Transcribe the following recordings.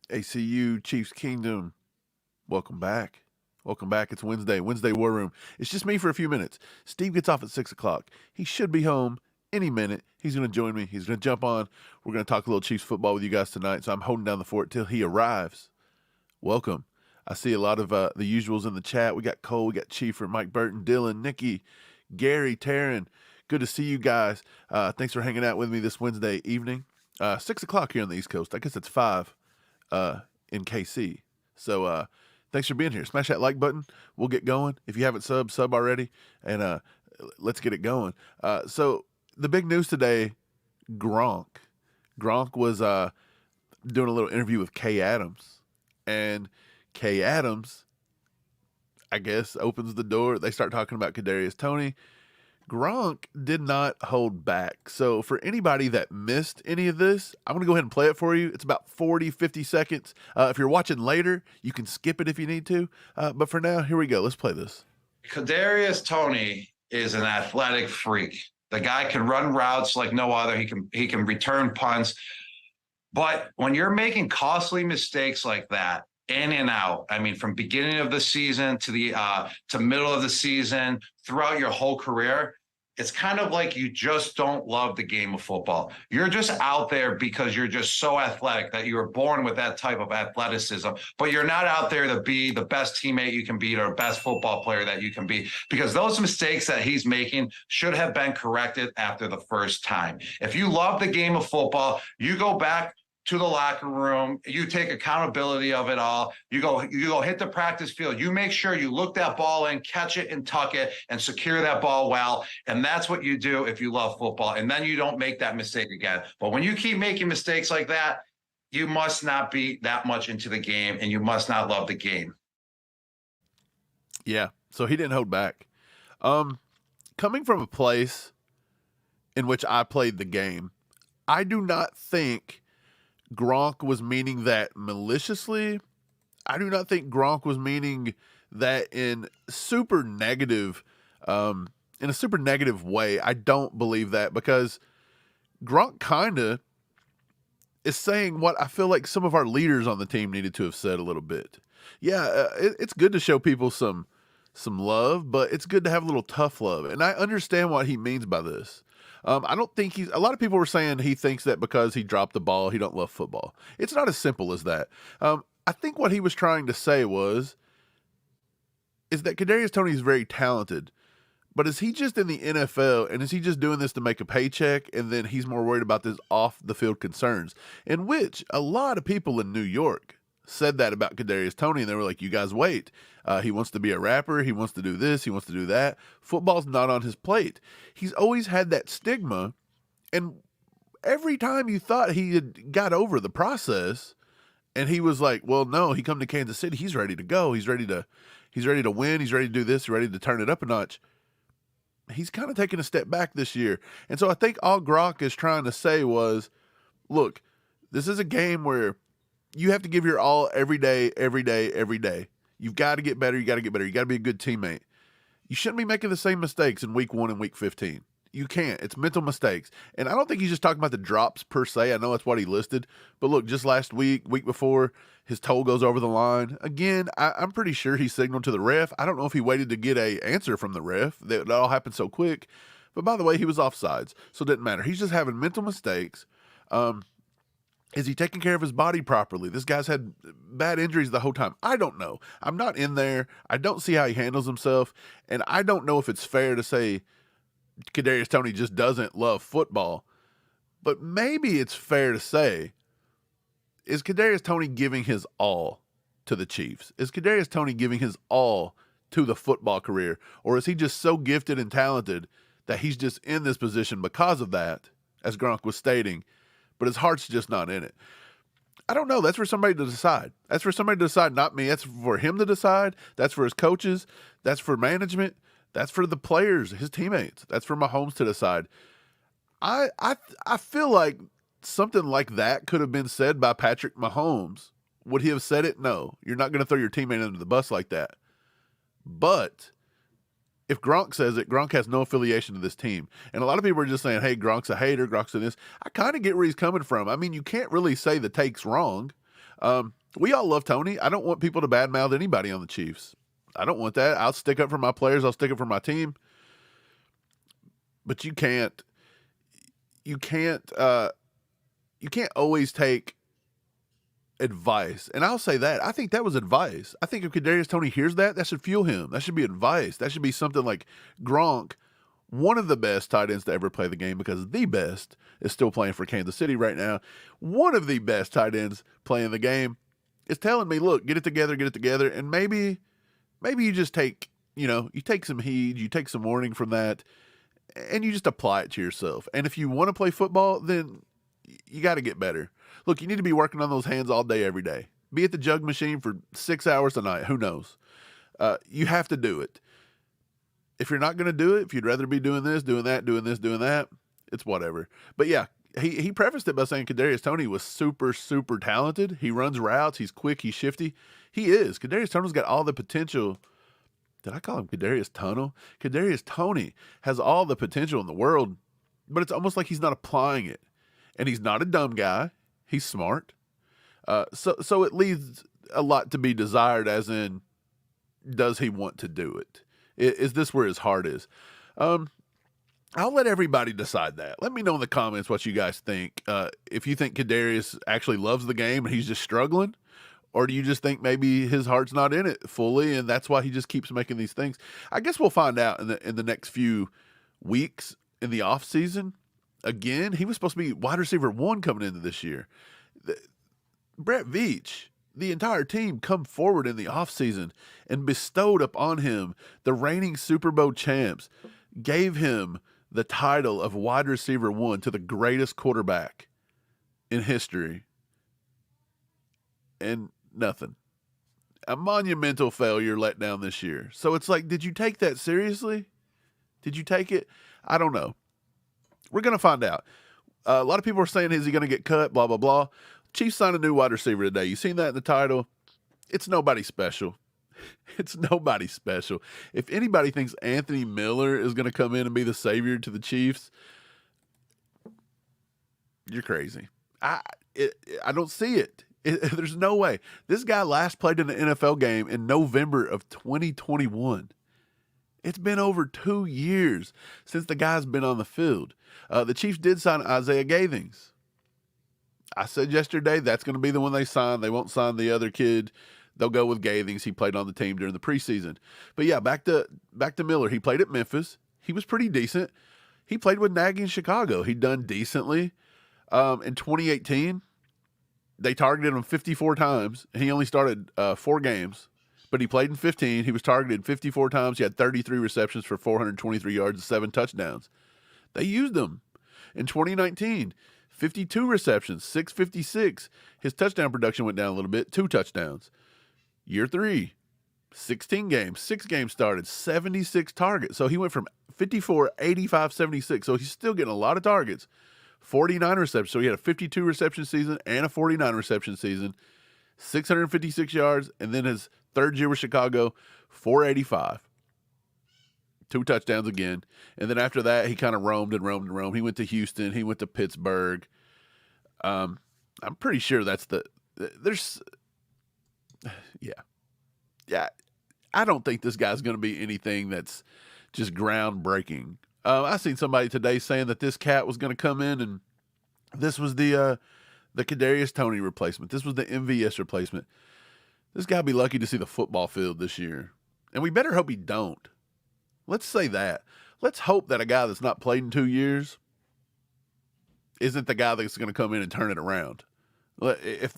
ACU Chiefs Kingdom, welcome back. Welcome back. It's Wednesday War Room. It's just me for a few minutes. Steve gets off at 6 o'clock. He should be home any minute. He's going to join me. He's going to jump on. We're going to talk a little Chiefs football with you guys tonight, so I'm holding down the fort till he arrives. Welcome. I see a lot of the usuals in the chat. We got Cole, we got Chiefer, Mike Burton, Dylan, Nikki, Gary, Taryn. Good to see you guys. Thanks for hanging out with me this Wednesday evening. 6 o'clock here on the East Coast. I guess it's 5 in KC. So thanks for being here. Smash that like button. We'll get going. If you haven't sub already, and let's get it going. So the big news today, Gronk. Gronk was doing a little interview with Kay Adams, and Kay Adams, I guess, opens the door. They start talking about Kadarius Toney. Gronk did not hold back. So for anybody that missed any of this, I'm going to go ahead and play it for you. It's about 40, 50 seconds. If you're watching later, you can skip it if you need to. But for now, here we go. Let's play this. Kadarius Toney is an athletic freak. The guy can run routes like no other. He can return punts. But when you're making costly mistakes like that, in and out, I mean, from beginning of the season to the to middle of the season, throughout your whole career, it's kind of like you just don't love the game of football. You're just out there because you're just so athletic that you were born with that type of athleticism, but you're not out there to be the best teammate you can be or best football player that you can be, because those mistakes that he's making should have been corrected after the first time. If you love the game of football, you go back to the locker room, you take accountability of it all. You go hit the practice field. You make sure you look that ball in, catch it and tuck it and secure that ball well. And that's what you do if you love football. And then you don't make that mistake again. But when you keep making mistakes like that, you must not be that much into the game and you must not love the game. Yeah. So he didn't hold back. Coming from a place in which I played the game, I do not think Gronk was meaning that maliciously. I do not think Gronk was meaning that in a super negative way. I don't believe that, because Gronk kind of is saying what I feel like some of our leaders on the team needed to have said a little bit. Yeah, it's good to show people some love, but it's good to have a little tough love. And I understand what he means by this. I don't think a lot of people were saying he thinks that because he dropped the ball, he don't love football. It's not as simple as that. I think what he was trying to say is that Kadarius Toney is very talented, but is he just in the NFL, and is he just doing this to make a paycheck, and then he's more worried about this off the field concerns, in which a lot of people in New York said that about Kadarius Toney, and they were like, you guys wait. He wants to be a rapper. He wants to do this. He wants to do that. Football's not on his plate. He's always had that stigma, and every time you thought he had got over the process, and he was like, well, no, he come to Kansas City, he's ready to go. He's ready to win. He's ready to do this. He's ready to turn it up a notch. He's kind of taking a step back this year. And so I think all Gronk is trying to say was, look, this is a game where you have to give your all every day, every day, every day. You've got to get better. You got to get better. You got to be a good teammate. You shouldn't be making the same mistakes in week 1 and week 15. You can't. It's mental mistakes. And I don't think he's just talking about the drops per se. I know that's what he listed. But look, just last week before, his toe goes over the line. Again, I'm pretty sure he signaled to the ref. I don't know if he waited to get an answer from the ref. That all happened so quick. But by the way, he was offsides, so it didn't matter. He's just having mental mistakes. Is he taking care of his body properly? This guy's had bad injuries the whole time. I don't know. I'm not in there. I don't see how he handles himself. And I don't know if it's fair to say Kadarius Toney just doesn't love football. But maybe it's fair to say, is Kadarius Toney giving his all to the Chiefs? Is Kadarius Toney giving his all to the football career? Or is he just so gifted and talented that he's just in this position because of that, as Gronk was stating, but his heart's just not in it? I don't know. That's for somebody to decide. That's for somebody to decide, not me. That's for him to decide. That's for his coaches. That's for management. That's for the players, his teammates. That's for Mahomes to decide. I feel like something like that could have been said by Patrick Mahomes. Would he have said it? No. You're not going to throw your teammate under the bus like that. But if Gronk says it, Gronk has no affiliation to this team. And a lot of people are just saying, hey, Gronk's a hater, Gronk's in this. I kind of get where he's coming from. I mean, you can't really say the take's wrong. We all love Toney. I don't want people to badmouth anybody on the Chiefs. I don't want that. I'll stick up for my players. I'll stick up for my team. But you can't always take advice. And I'll say that. I think that was advice. I think if Kadarius Toney hears that, that should fuel him. That should be advice. That should be something like Gronk, one of the best tight ends to ever play the game, because the best is still playing for Kansas City right now. One of the best tight ends playing the game is telling me, look, get it together. And maybe you just take, you take some heed, you take some warning from that, and you just apply it to yourself. And if you want to play football, then you got to get better. Look, you need to be working on those hands all day, every day. Be at the jug machine for 6 hours a night. Who knows? You have to do it. If you're not going to do it, if you'd rather be doing this, doing that, it's whatever. But yeah, he prefaced it by saying Kadarius Toney was super, super talented. He runs routes. He's quick. He's shifty. He is. Kadarius Toney's got all the potential. Did I call him Kadarius Tunnel? Kadarius Toney has all the potential in the world, but it's almost like he's not applying it. And he's not a dumb guy. He's smart. So it leaves a lot to be desired, as in, does he want to do it? Is this where his heart is? I'll let everybody decide that. Let me know in the comments what you guys think. If you think Kadarius actually loves the game and he's just struggling, or do you just think maybe his heart's not in it fully and that's why he just keeps making these things? I guess we'll find out in the next few weeks in the off season. Again, he was supposed to be wide receiver 1 coming into this year. Brett Veach, the entire team, come forward in the offseason and bestowed upon him, the reigning Super Bowl champs, gave him the title of wide receiver 1 to the greatest quarterback in history. And nothing. A monumental failure let down this year. So it's like, did you take that seriously? Did you take it? I don't know. We're going to find out. A lot of people are saying, is he going to get cut? Blah, blah, blah. Chiefs signed a new wide receiver today. You seen that in the title? It's nobody special. It's nobody special. If anybody thinks Anthony Miller is going to come in and be the savior to the Chiefs, you're crazy. I don't see it. There's no way. This guy last played in an NFL game in November of 2021. It's been over 2 years since the guy's been on the field. The Chiefs did sign Izaiah Gathings. I said yesterday that's going to be the one they sign. They won't sign the other kid. They'll go with Gathings. He played on the team during the preseason. But yeah, back to Miller. He played at Memphis. He was pretty decent. He played with Nagy in Chicago. He'd done decently. In 2018, they targeted him 54 times. He only started 4 games, but he played in 15. He was targeted 54 times. He had 33 receptions for 423 yards and 7 touchdowns. They used him. In 2019, 52 receptions, 656. His touchdown production went down a little bit, 2 touchdowns. Year 3, 16 games, 6 games started, 76 targets. So he went from 54, 85, 76. So he's still getting a lot of targets. 49 receptions. So he had a 52 reception season and a 49 reception season, 656 yards. And then his third year with Chicago, 485. 2 touchdowns again. And then after that, he kind of roamed. He went to Houston. He went to Pittsburgh. I'm pretty sure that's yeah. I don't think this guy's going to be anything that's just groundbreaking. I seen somebody today saying that this cat was going to come in and this was the Kadarius Toney replacement. This was the MVS replacement. This guy be lucky to see the football field this year. And we better hope he don't. Let's say that. Let's hope that a guy that's not played in 2 years isn't the guy that's going to come in and turn it around. If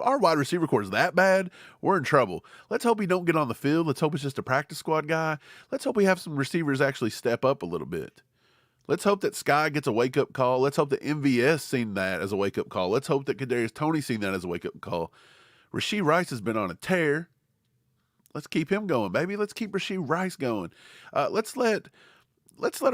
our wide receiver core is that bad, we're in trouble. Let's hope he don't get on the field. Let's hope it's just a practice squad guy. Let's hope we have some receivers actually step up a little bit. Let's hope that Sky gets a wake-up call. Let's hope that MVS seen that as a wake-up call. Let's hope that Kadarius Toney seen that as a wake-up call. Rashee Rice has been on a tear. Let's keep him going, baby. Let's keep Rashee Rice going. Let's let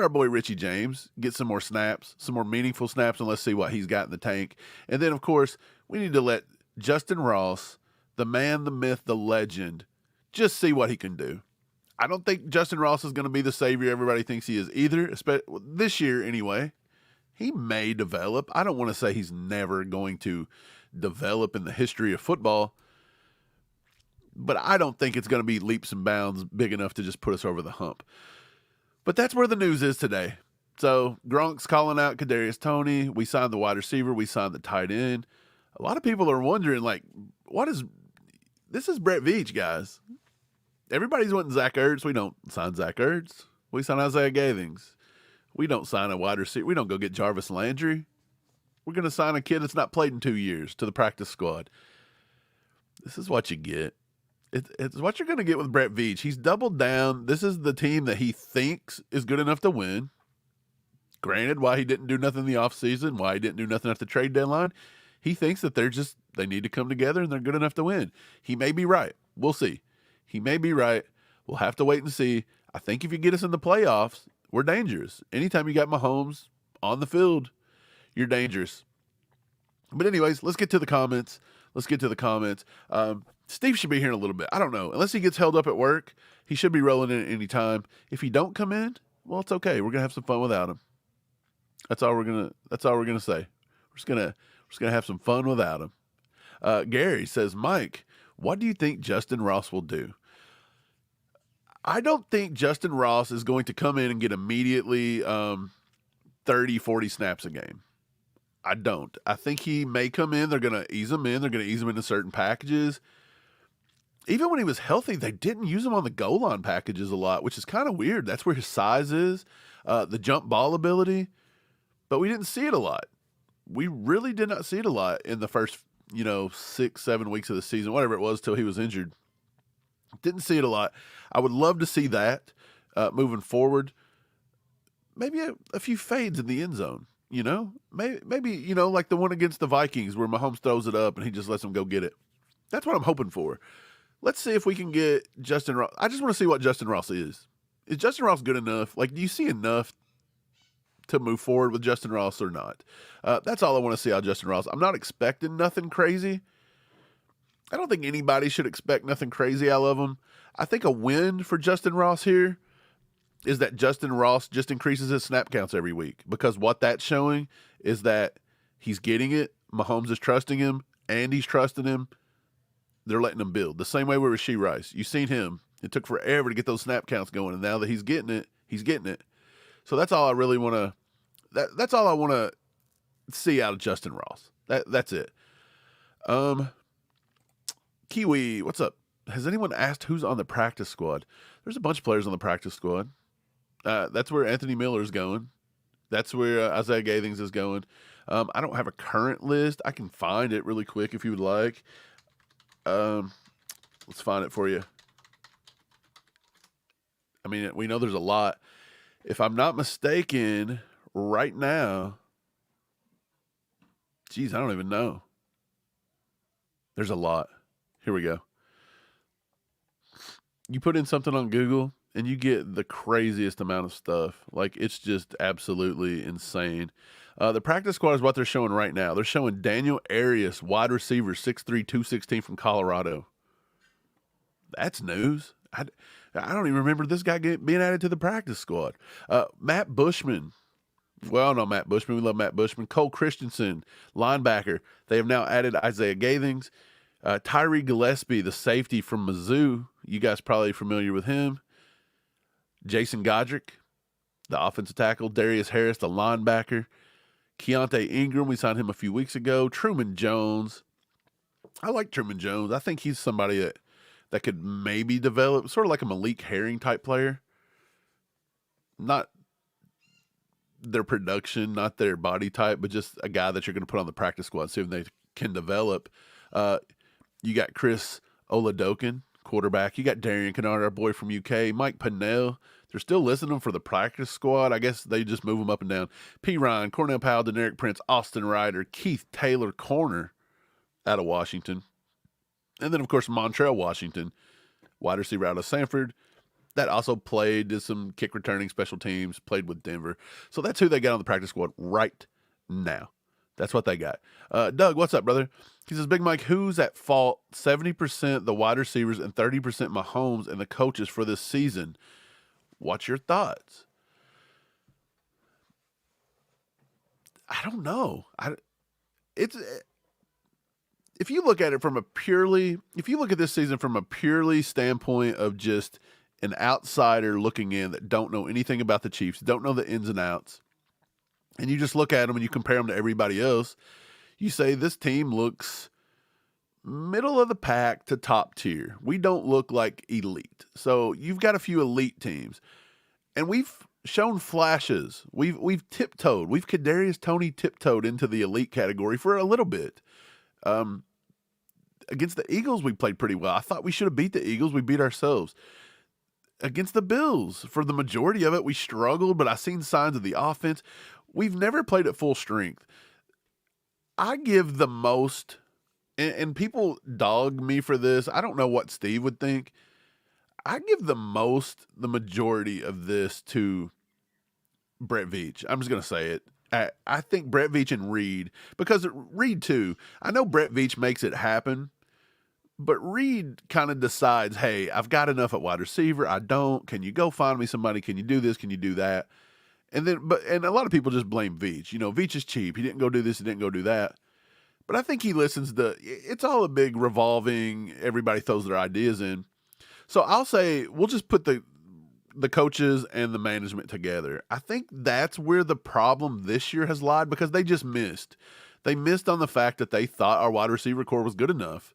our boy Richie James get some more snaps, some more meaningful snaps, and let's see what he's got in the tank. And then, of course, we need to let Justin Ross, the man, the myth, the legend, just see what he can do. I don't think Justin Ross is going to be the savior everybody thinks he is either, especially this year anyway. He may develop. I don't want to say he's never going to develop in the history of football. But I don't think it's going to be leaps and bounds big enough to just put us over the hump. But that's where the news is today. So Gronk's calling out Kadarius Toney. We signed the wide receiver. We signed the tight end. A lot of people are wondering, like, this is Brett Veach, guys. Everybody's wanting Zach Ertz. We don't sign Zach Ertz. We sign Izaiah Gathings. We don't sign a wide receiver. We don't go get Jarvis Landry. We're going to sign a kid that's not played in 2 years to the practice squad. This is what you get. It's what you're going to get with Brett Veach. He's doubled down. This is the team that he thinks is good enough to win. Granted, why he didn't do nothing in the offseason, why he didn't do nothing at the trade deadline, he thinks that they need to come together and they're good enough to win. He may be right. We'll see. He may be right. We'll have to wait and see. I think if you get us in the playoffs, we're dangerous. Anytime you got Mahomes on the field, you're dangerous. But anyways, let's get to the comments. Steve should be here in a little bit. I don't know. Unless he gets held up at work, he should be rolling in at any time. If he don't come in, well, it's okay. We're gonna have some fun without him. That's all we're gonna say. We're just gonna have some fun without him. Gary says, Mike, what do you think Justin Ross will do? I don't think Justin Ross is going to come in and get immediately 30, 40 snaps a game. I don't. I think he may come in. They're going to ease him in. They're going to ease him into certain packages. Even when he was healthy, they didn't use him on the goal line packages a lot, which is kind of weird. That's where his size is, the jump ball ability. But we didn't see it a lot. We really did not see it a lot in the first, 6, 7 weeks of the season, whatever it was, till he was injured. Didn't see it a lot. I would love to see that moving forward. Maybe a few fades in the end zone. Maybe like the one against the Vikings where Mahomes throws it up and he just lets them go get it. That's what I'm hoping for. Let's see if we can get Justin Ross. I just want to see what Justin Ross is. Is Justin Ross good enough? Like, do you see enough to move forward with Justin Ross or not? That's all I want to see out of Justin Ross. I'm not expecting nothing crazy. I don't think anybody should expect nothing crazy out of him. I think a win for Justin Ross here is that Justin Ross just increases his snap counts every week, because what that's showing is that he's getting it. Mahomes is trusting him, and he's trusting him. They're letting him build. The same way with Rashee Rice. You've seen him. It took forever to get those snap counts going, and now that he's getting it, he's getting it. So that's all I really want to – that's all I want to see out of Justin Ross. That's it. Kiwi, what's up? Has anyone asked who's on the practice squad? There's a bunch of players on the practice squad. That's where Anthony Miller is going. That's where Izaiah Gathings is going. I don't have a current list. I can find it really quick if you would like. Let's find it for you. I mean, we know there's a lot. If I'm not mistaken, right now, geez, I don't even know. There's a lot. Here we go. You put in something on Google and you get the craziest amount of stuff. Like, it's just absolutely insane. The practice squad is what they're showing right now. They're showing Daniel Arias, wide receiver, 6'3", 216 from Colorado. That's news. I don't even remember this guy being added to the practice squad. Matt Bushman. Well, no, Matt Bushman. We love Matt Bushman. Cole Christensen, linebacker. They have now added Izaiah Gathings. Tyree Gillespie, the safety from Mizzou. You guys probably familiar with him. Jason Godric, the offensive tackle. Darius Harris, the linebacker. Keontae Ingram, we signed him a few weeks ago. Truman Jones. I like Truman Jones. I think he's somebody that could maybe develop, sort of like a Malik Herring type player. Not their production, not their body type, but just a guy that you're going to put on the practice squad, see if they can develop. You got Chris Oladokin, quarterback. You got Darian Kennard, our boy from UK. Mike Pinnell. They're still listing them for the practice squad. I guess they just move them up and down. P. Ryan, Cornell Powell, Deneric Prince, Austin Ryder, Keith Taylor, corner out of Washington. And then, of course, Montrell Washington, wide receiver out of Sanford. That also did some kick returning, special teams, played with Denver. So that's who they got on the practice squad right now. That's what they got. Doug, what's up, brother? He says, Big Mike, who's at fault? 70% the wide receivers and 30% Mahomes and the coaches for this season. What's your thoughts? I don't know. if you look at it from if you look at this season from a purely standpoint of just an outsider looking in that don't know anything about the Chiefs, don't know the ins and outs, and you just look at them and you compare them to everybody else, you say this team looks middle of the pack to top tier. We don't look like elite. So you've got a few elite teams, and we've shown flashes. We've tiptoed. We've Kadarius Toney tiptoed into the elite category for a little bit. Against the Eagles, we played pretty well. I thought we should have beat the Eagles. We beat ourselves. Against the Bills, for the majority of it, we struggled, but I seen signs of the offense. We've never played at full strength. I give the most, and people dog me for this. I don't know what Steve would think. I give the majority of this to Brett Veach. I'm just going to say it. I think Brett Veach and Reed, because Reed too, I know Brett Veach makes it happen, but Reed kind of decides, hey, I've got enough at wide receiver. I don't. Can you go find me somebody? Can you do this? Can you do that? And a lot of people just blame Veach. You know, Veach is cheap. He didn't go do this. He didn't go do that. But I think he listens to, it's all a big revolving, everybody throws their ideas in. So I'll say we'll just put the coaches and the management together. I think that's where the problem this year has lied, because they just missed. They missed on the fact that they thought our wide receiver core was good enough.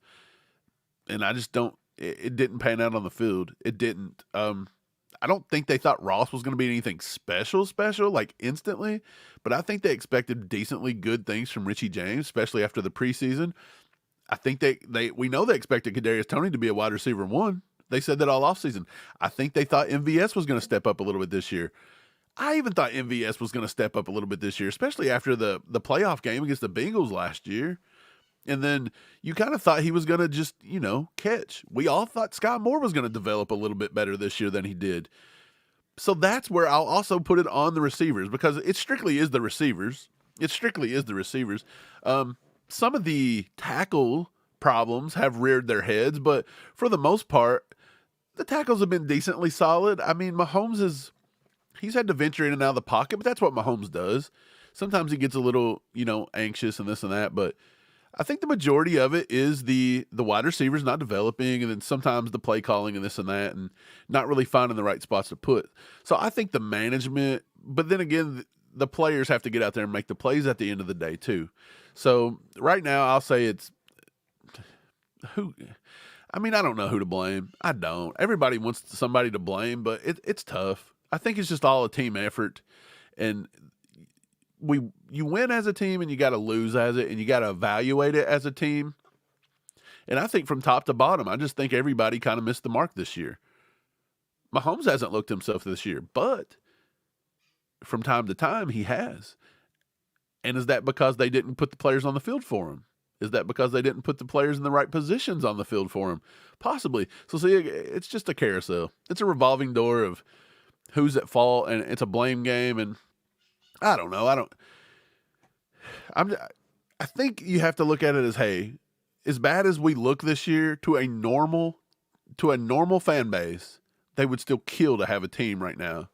And I just don't, it didn't pan out on the field. It didn't. I don't think they thought Ross was going to be anything special, like instantly. But I think they expected decently good things from Richie James, especially after the preseason. I think we know they expected Kadarius Toney to be a wide receiver one. They said that all offseason. I think they thought MVS was going to step up a little bit this year. I even thought MVS was going to step up a little bit this year, especially after the playoff game against the Bengals last year. And then you kind of thought he was going to just, catch. We all thought Scott Moore was going to develop a little bit better this year than he did. So that's where I'll also put it on the receivers, because it strictly is the receivers. Some of the tackle problems have reared their heads, but for the most part, the tackles have been decently solid. I mean, Mahomes he's had to venture in and out of the pocket, but that's what Mahomes does. Sometimes he gets a little, anxious and this and that, but I think the majority of it is the wide receivers not developing, and then sometimes the play calling and this and that, and not really finding the right spots to put. So I think the management, but then again, the players have to get out there and make the plays at the end of the day too. So right now I'll say it's I don't know who to blame. I don't. Everybody wants somebody to blame, but it's tough. I think it's just all a team effort, and you win as a team and you got to lose as it, and you got to evaluate it as a team. And I think from top to bottom, I just think everybody kind of missed the mark this year. Mahomes hasn't looked himself this year, but from time to time he has. And is that because they didn't put the players on the field for him? Is that because they didn't put the players in the right positions on the field for him? Possibly. So see, it's just a carousel. It's a revolving door of who's at fault, and it's a blame game. And I don't know. I think you have to look at it as, hey, as bad as we look this year to a normal fan base, they would still kill to have a team right now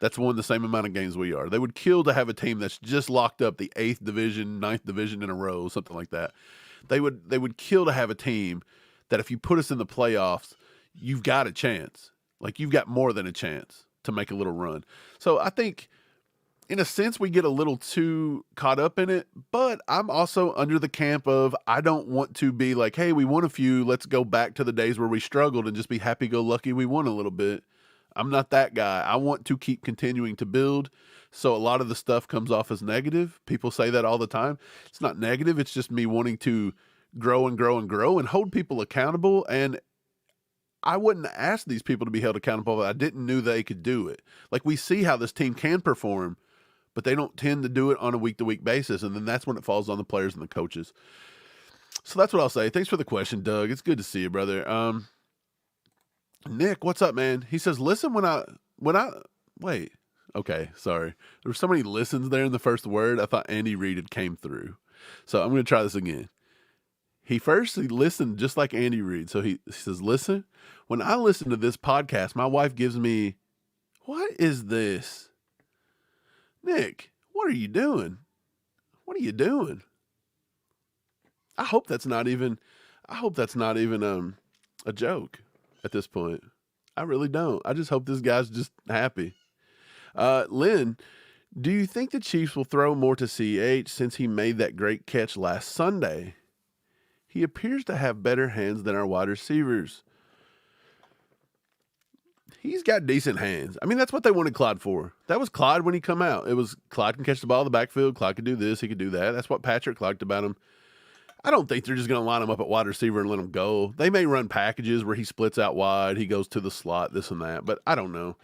that's won the same amount of games we are. They would kill to have a team that's just locked up the 8th division, 9th division in a row, something like that. They would kill to have a team that if you put us in the playoffs, you've got a chance. Like, you've got more than a chance to make a little run. So I think, in a sense, we get a little too caught up in it, but I'm also under the camp of, I don't want to be like, hey, we won a few, let's go back to the days where we struggled and just be happy-go-lucky we won a little bit. I'm not that guy. I want to keep continuing to build. So a lot of the stuff comes off as negative. People say that all the time. It's not negative. It's just me wanting to grow and grow and grow and hold people accountable. And I wouldn't ask these people to be held accountable if I didn't know they could do it. Like, we see how this team can perform, but they don't tend to do it on a week-to-week basis. And then that's when it falls on the players and the coaches. So that's what I'll say. Thanks for the question, Doug. It's good to see you, brother. Nick, what's up, man? He says, listen wait. Okay, sorry. There were so many listens there in the first word. I thought Andy Reid had came through. So I'm going to try this again. He listened just like Andy Reid. So he says, listen, when I listen to this podcast, my wife gives me, what is this? Nick, what are you doing? What are you doing? I hope that's not even a joke at this point. I really don't. I just hope this guy's just happy. Lynn, do you think the Chiefs will throw more to CH since he made that great catch last Sunday? He appears to have better hands than our wide receivers. He's got decent hands. I mean, that's what they wanted Clyde for. That was Clyde when he come out. It was Clyde can catch the ball in the backfield. Clyde could do this. He could do that. That's what Patrick liked about him. I don't think they're just going to line him up at wide receiver and let him go. They may run packages where he splits out wide. He goes to the slot, this and that. But I don't know.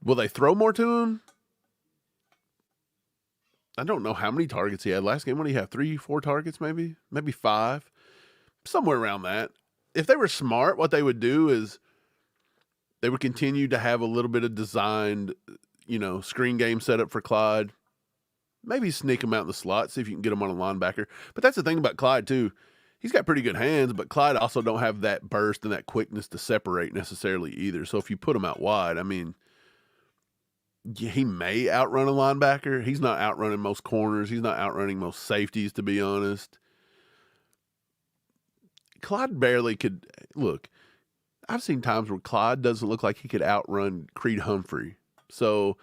Will they throw more to him? I don't know how many targets he had last game. What did he have? 3, 4 targets maybe? Maybe 5? Somewhere around that. If they were smart, what they would do is they would continue to have a little bit of designed, screen game set up for Clyde. Maybe sneak him out in the slot, see if you can get him on a linebacker. But that's the thing about Clyde, too. He's got pretty good hands, but Clyde also don't have that burst and that quickness to separate necessarily either. So if you put him out wide, I mean, he may outrun a linebacker. He's not outrunning most corners. He's not outrunning most safeties, to be honest. Clyde barely could. Look, I've seen times where Clyde doesn't look like he could outrun Creed Humphrey. So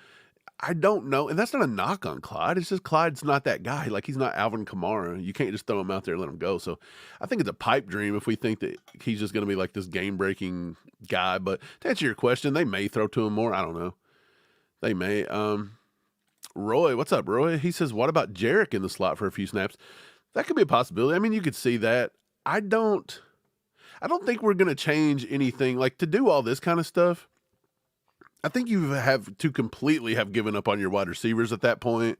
I don't know. And that's not a knock on Clyde. It's just Clyde's not that guy. Like, he's not Alvin Kamara. You can't just throw him out there and let him go. So I think it's a pipe dream if we think that he's just going to be like this game-breaking guy. But to answer your question, they may throw to him more. I don't know. They may. Roy, what's up, Roy? He says, what about Jarek in the slot for a few snaps? That could be a possibility. I mean, you could see that. I don't think we're going to change anything. Like, to do all this kind of stuff, I think you have to completely have given up on your wide receivers at that point.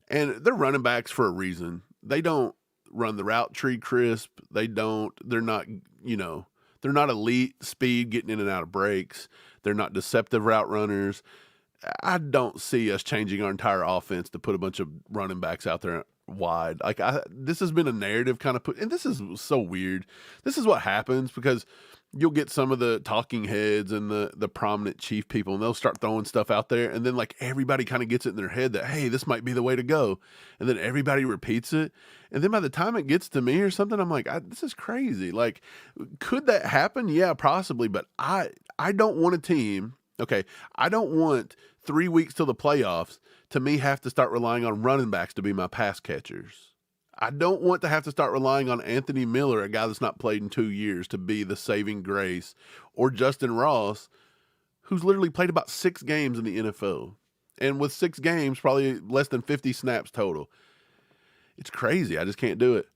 And they're running backs for a reason. They don't run the route tree crisp. They're not elite speed getting in and out of breaks. They're not deceptive route runners. I don't see us changing our entire offense to put a bunch of running backs out there wide. Like, this has been a narrative kind of and this is so weird. This is what happens because you'll get some of the talking heads and the prominent Chief people, and they'll start throwing stuff out there, and then like everybody kind of gets it in their head that, hey, this might be the way to go, and then everybody repeats it, and then by the time it gets to me or something, I'm like, this is crazy. Like, could that happen? Yeah, possibly, but I don't want a team. Okay, I don't want 3 weeks till the playoffs to me have to start relying on running backs to be my pass catchers. I don't want to have to start relying on Anthony Miller, a guy that's not played in 2 years, to be the saving grace, or Justin Ross, who's literally played about 6 games in the NFL. And with 6 games, probably less than 50 snaps total. It's crazy. I just can't do it.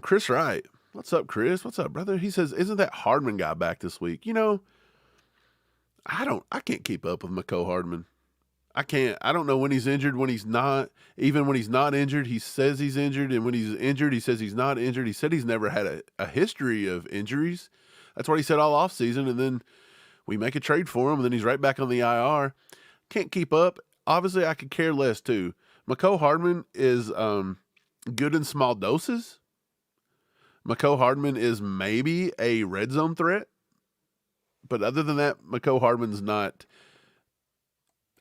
Chris Wright. What's up, Chris? What's up, brother? He says, isn't that Hardman guy back this week? I can't keep up with Mecole Hardman. I can't. I don't know when he's injured, when he's not. Even when he's not injured, he says he's injured. And when he's injured, he says he's not injured. He said he's never had a history of injuries. That's what he said all offseason. And then we make a trade for him, and then he's right back on the IR. Can't keep up. Obviously, I could care less, too. Mecole Hardman is good in small doses. Mecole Hardman is maybe a red zone threat. But other than that, Mecole Hardman's not.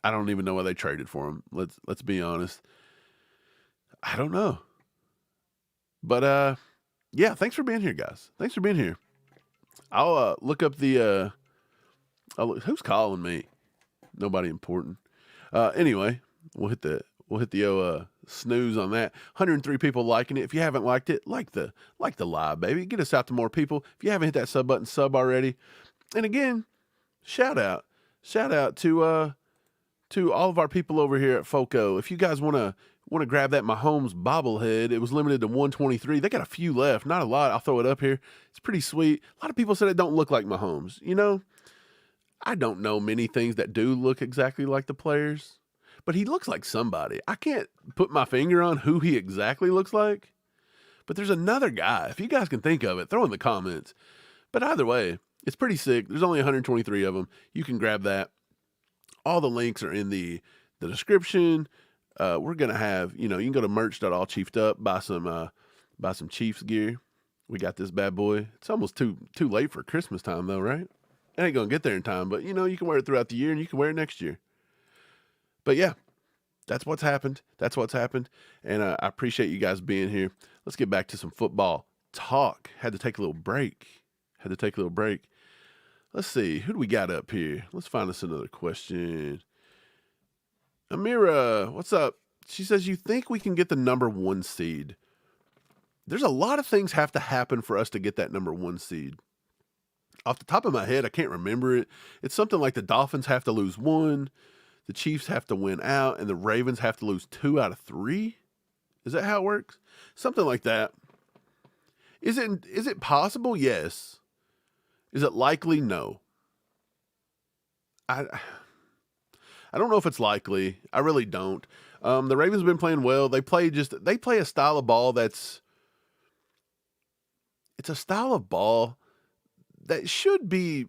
I don't even know why they traded for him. Let's be honest. I don't know. But yeah, thanks for being here, guys. Thanks for being here. I'll look up the who's calling me? Nobody important. Anyway, we'll hit the snooze on that. 103 people liking it. If you haven't liked it, like the live, baby. Get us out to more people. If you haven't hit that sub button, sub already. And again, shout out to all of our people over here at FOCO. If you guys want to grab that Mahomes bobblehead, it was limited to 123. They got a few left, not a lot. I'll throw it up here. It's pretty sweet. A lot of people said it don't look like Mahomes. I don't know many things that do look exactly like the players, but he looks like somebody. I can't put my finger on who he exactly looks like, but there's another guy. If you guys can think of it, throw in the comments. But either way, it's pretty sick. There's only 123 of them. You can grab that. All the links are in the description. We're going to have, you can go to merch.allchiefedup, buy some Chiefs gear. We got this bad boy. It's almost too late for Christmas time though, right? It ain't going to get there in time, but you can wear it throughout the year and you can wear it next year. But yeah, that's what's happened. And I appreciate you guys being here. Let's get back to some football talk. Had to take a little break. Let's see. Who do we got up here? Let's find us another question. Amira, what's up? She says, you think we can get the number 1 seed? There's a lot of things have to happen for us to get that number 1 seed. Off the top of my head, I can't remember it. It's something like the Dolphins have to lose 1, the Chiefs have to win out, and the Ravens have to lose 2 out of 3. Is that how it works? Something like that. Is it possible? Yes. Is it likely? No. I don't know if it's likely. I really don't. The Ravens have been playing well. They play a style of ball it's a style of ball that should be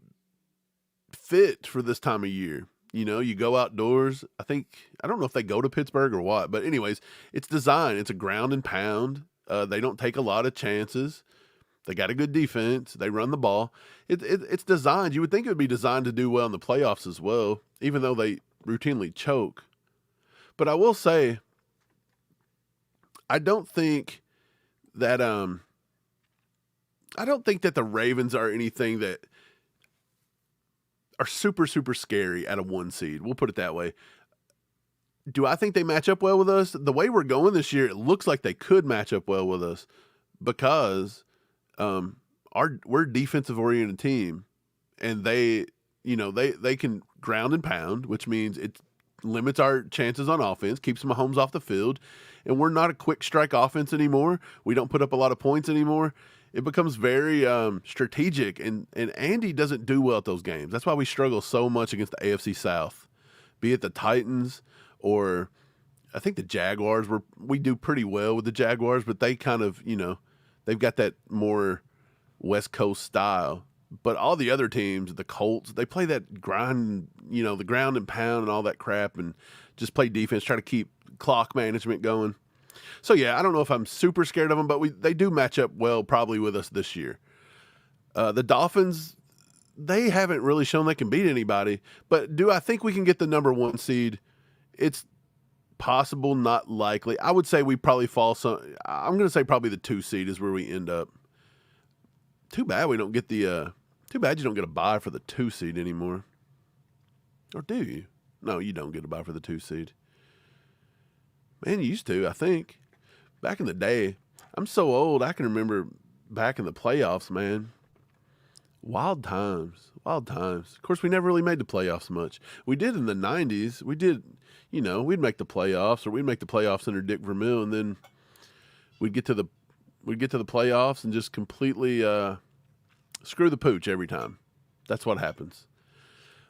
fit for this time of year. You know, you go outdoors. I don't know if they go to Pittsburgh or what, but anyways, it's designed. It's a ground and pound. They don't take a lot of chances. They got a good defense. They run the ball. It's designed. You would think it would be designed to do well in the playoffs as well, even though they routinely choke. But I will say, I don't think that the Ravens are anything that are super, super scary at a 1 seed. We'll put it that way. Do I think they match up well with us? The way we're going this year, it looks like they could match up well with us because we're a defensive-oriented team, and they can ground and pound, which means it limits our chances on offense, keeps Mahomes off the field, and we're not a quick strike offense anymore. We don't put up a lot of points anymore. It becomes very strategic, and Andy doesn't do well at those games. That's why we struggle so much against the AFC South, be it the Titans or I think the Jaguars. We do pretty well with the Jaguars, but they kind of, they've got that more West Coast style. But all the other teams, the Colts, they play that grind, the ground and pound and all that crap, and just play defense, try to keep clock management going. So, yeah, I don't know if I'm super scared of them, but they do match up well probably with us this year. The Dolphins, they haven't really shown they can beat anybody, but do I think we can get the number 1 seed? It's possible, not likely. I would say we probably fall I'm going to say probably the 2 seed is where we end up. Too bad we don't get too bad you don't get a bye for the 2 seed anymore. Or do you? No, you don't get a bye for the 2 seed. Man, you used to, I think. Back in the day, I'm so old, I can remember back in the playoffs, man. Wild times. Of course, we never really made the playoffs much. We did in the 90s. We did, we'd make the playoffs, or we'd make the playoffs under Dick Vermeil, and then we'd get to the playoffs and just completely screw the pooch every time. That's what happens.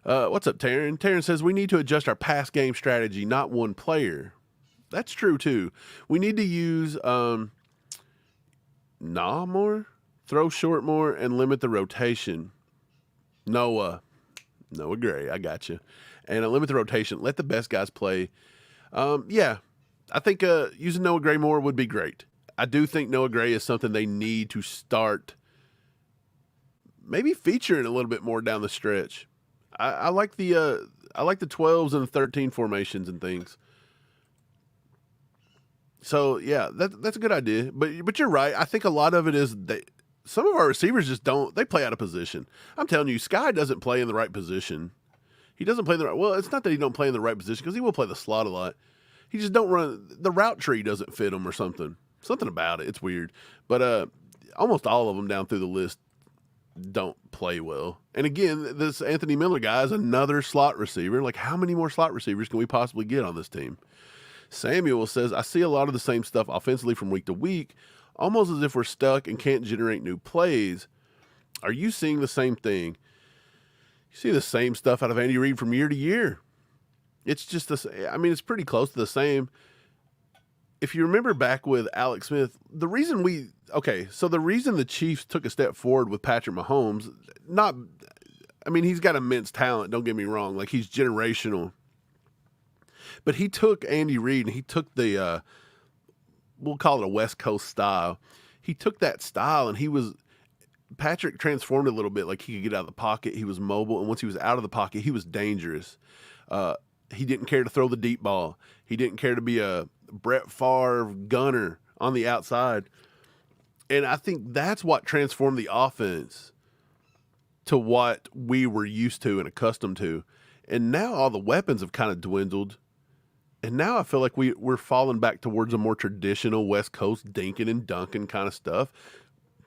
What's up, Taryn? Taryn says, we need to adjust our pass game strategy, not one player. That's true, too. We need to use more, throw short more, and limit the rotation. Noah Gray, I got you. And limit the rotation. Let the best guys play. Yeah, I think using Noah Gray more would be great. I do think Noah Gray is something they need to start maybe featuring a little bit more down the stretch. I like the 12s and the 13 formations and things. So yeah, that's a good idea. But you're right. I think a lot of it is some of our receivers just they play out of position. I'm telling you, Sky doesn't play in the right position. He doesn't play in the right. Well, it's not that he don't play in the right position, because he will play the slot a lot. He just don't run. The route tree doesn't fit him or something. Something about it. It's weird. But almost all of them down through the list don't play well. And again, this Anthony Miller guy is another slot receiver. Like, how many more slot receivers can we possibly get on this team? Samuel says, I see a lot of the same stuff offensively from week to week, almost as if we're stuck and can't generate new plays. Are you seeing the same thing? You see the same stuff out of Andy Reid from year to year. It's just it's pretty close to the same. If you remember back with Alex Smith, the reason the Chiefs took a step forward with Patrick Mahomes, he's got immense talent, don't get me wrong. Like, he's generational. But he took Andy Reid and he took the, we'll call it a West Coast style. He took that style and Patrick transformed a little bit. Like, he could get out of the pocket. He was mobile. And once he was out of the pocket, he was dangerous. He didn't care to throw the deep ball. He didn't care to be a Brett Favre gunner on the outside. And I think that's what transformed the offense to what we were used to and accustomed to. And now all the weapons have kind of dwindled. And now I feel like we're falling back towards a more traditional West Coast dinking and dunking kind of stuff.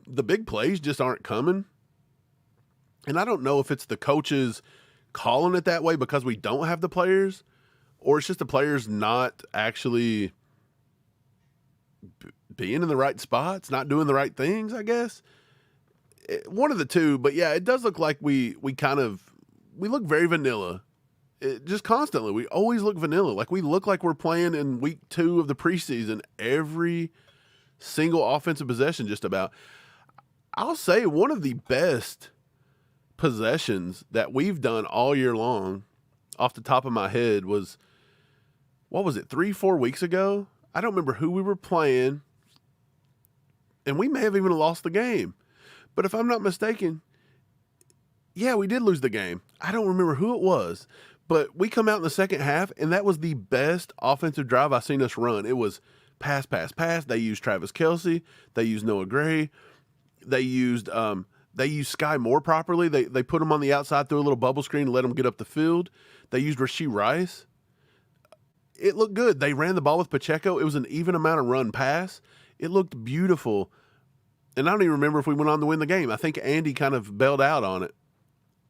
The big plays just aren't coming. And I don't know if it's the coaches calling it that way because we don't have the players, or it's just the players not actually being in the right spots, not doing the right things, I guess. One of the two, but yeah, it does look like we look very vanilla. Just constantly. We always look vanilla. Like we look like we're playing in week 2 of the preseason every single offensive possession just about. I'll say one of the best possessions that we've done all year long, off the top of my head, was, what was it, 3-4 weeks ago? I don't remember who we were playing, and we may have even lost the game. But if I'm not mistaken, yeah, we did lose the game. I don't remember who it was, but we come out in the second half, and that was the best offensive drive I've seen us run. It was pass, pass, pass. They used Travis Kelce. They used Noah Gray. They used Sky Moore properly. They put him on the outside, threw a little bubble screen, and let him get up the field. They used Rashee Rice. It looked good. They ran the ball with Pacheco. It was an even amount of run pass. It looked beautiful. And I don't even remember if we went on to win the game. I think Andy kind of bailed out on it.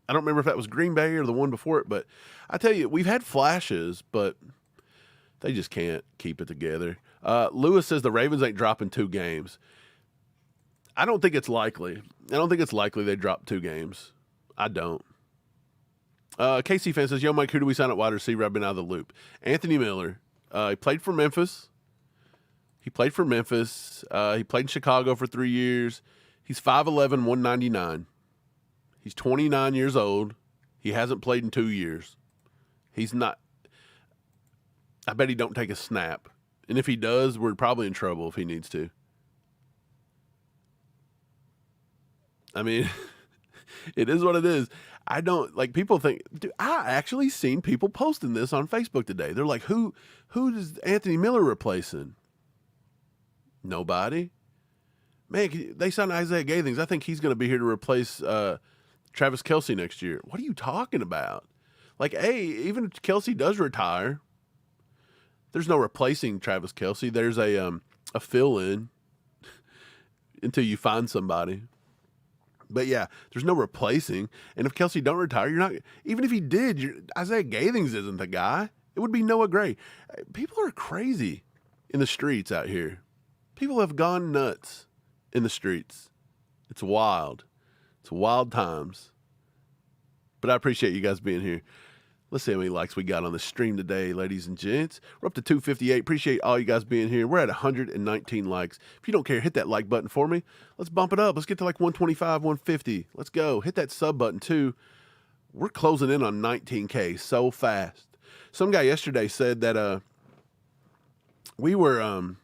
I don't remember if that was Green Bay or the one before it, but I tell you, we've had flashes, but they just can't keep it together. Lewis says the Ravens ain't dropping 2 games. I don't think it's likely. I don't think it's likely they drop 2 games. I don't. KC fan says, yo, Mike, who do we sign at wide receiver? I've been out of the loop. Anthony Miller. He played for Memphis. He played in Chicago for 3 years. He's 5'11", 199. He's 29 years old. He hasn't played in 2 years. He's not. I bet he don't take a snap. And if he does, we're probably in trouble if he needs to. I mean, it is what it is. I don't, like, people think, dude, I actually seen people posting this on Facebook today. They're like, who does Anthony Miller replacing? Nobody. Man, they signed Izaiah Gathings. I think he's going to be here to replace Travis Kelce next year. What are you talking about? Like, hey, even if Kelce does retire, there's no replacing Travis Kelce. There's a fill-in until you find somebody. But yeah, there's no replacing. And if Kelce don't retire, you're not. Even if he did, Izaiah Gathings isn't the guy. It would be Noah Gray. People are crazy in the streets out here. People have gone nuts in the streets. It's wild. It's wild times. But I appreciate you guys being here. Let's see how many likes we got on the stream today, ladies and gents. We're up to 258. Appreciate all you guys being here. We're at 119 likes. If you don't care, hit that like button for me. Let's bump it up. Let's get to like 125, 150. Let's go. Hit that sub button too. We're closing in on 19K so fast. Some guy yesterday said that we were